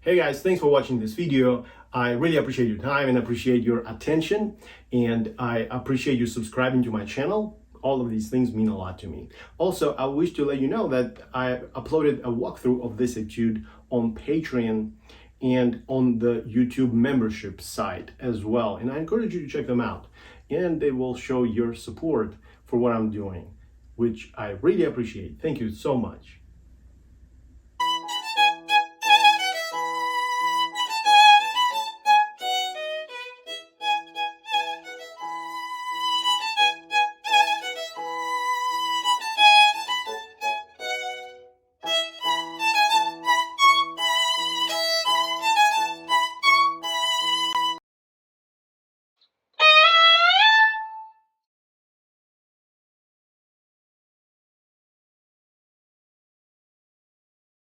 Hey guys, thanks for watching this video. I really appreciate your time and appreciate your attention, and I appreciate you subscribing to my channel. All of these things mean a lot to me. Also, I wish to let you know that I uploaded a walkthrough of this etude on Patreon and on the YouTube membership site as well. And I encourage you to check them out. And they will show your support for what I'm doing, which I really appreciate. Thank you so much.